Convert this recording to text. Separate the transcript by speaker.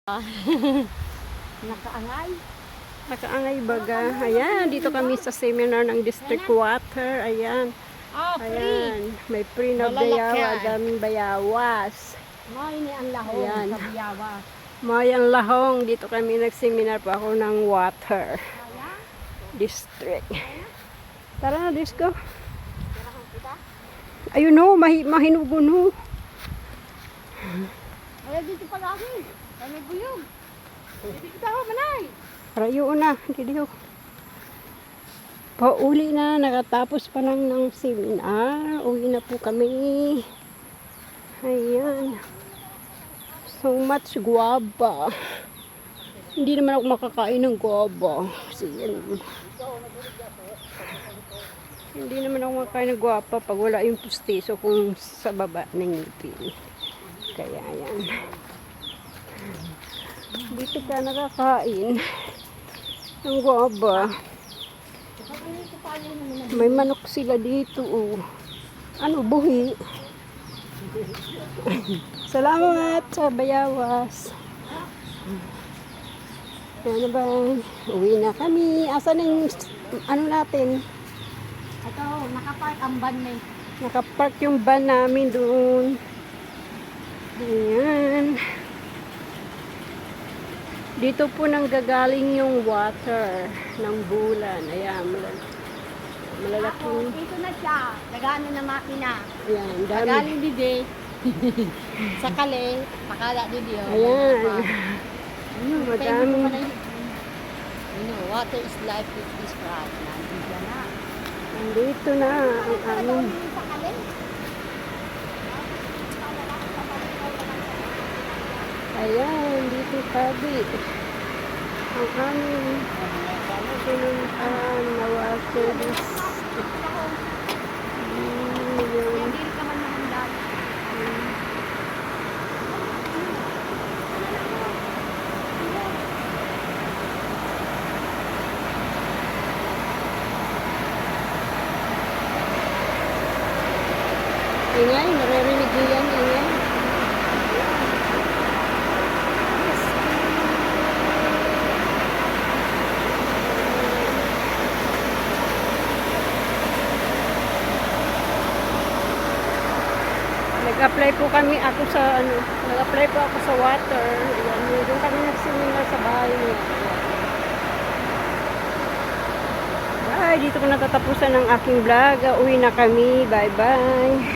Speaker 1: Nakaangay.
Speaker 2: Nakaangay baga. Ayan, dito kami sa seminar ng District Water. Ayan.
Speaker 1: Free.
Speaker 2: Ayan. May free na bayawa. Daming bayawas.
Speaker 1: May ni ang lahong
Speaker 2: Ayan.
Speaker 1: sa biyawa.
Speaker 2: Mayang lahong. Dito kami nagseminar pa ako ng water. District. Tara na, let's go. Ayun o, mahinugo no.
Speaker 1: Ay, dito pa kami. Kami buyog. Dito ka manay.
Speaker 2: Rayo na, dito. Pauli na, nakatapos pa lang ng seminar. Uwi na po kami. Ayan. So much guava. Hindi naman ako makakain ng guava. Kasi yan. Hindi naman ako makakain ng guava pag wala yung pustiso kung sa baba ng ngipin. Kaya yan. Dito ka nakakain ng guava. May manok sila dito. Oh. Ano, buhi. Salamat sa bayawas. Ano ba? Uwi na kami. Asan yung ano natin?
Speaker 1: Ito, nakapark ang van na.
Speaker 2: Nakapark yung van namin doon. Ayan. Dito po nanggagaling yung water ng bulan. Ayan, malalaking.
Speaker 1: Dito na siya. Nagano na makina.
Speaker 2: Ayan, dami.
Speaker 1: Nagaling dide. Sa kale, pakala dide.
Speaker 2: Ayan. Madami.
Speaker 1: Water is life with this pride. Nandito na.
Speaker 2: Nandito na ang aming.
Speaker 1: Sa kale.
Speaker 2: Ayan, dito tabi. Ang aming pinuntahan na water district. Ayan.
Speaker 1: Hindi ka man mahandal.
Speaker 2: Ingay, naririnig niyo yan, ingay. Nag-apply po kami ako sa ano, nag-apply po ako sa water. Ayan, doon kami nagsimula sa bahay niya. Ay, dito ko natatapusan ang aking vlog. Uwi na kami. Bye-bye.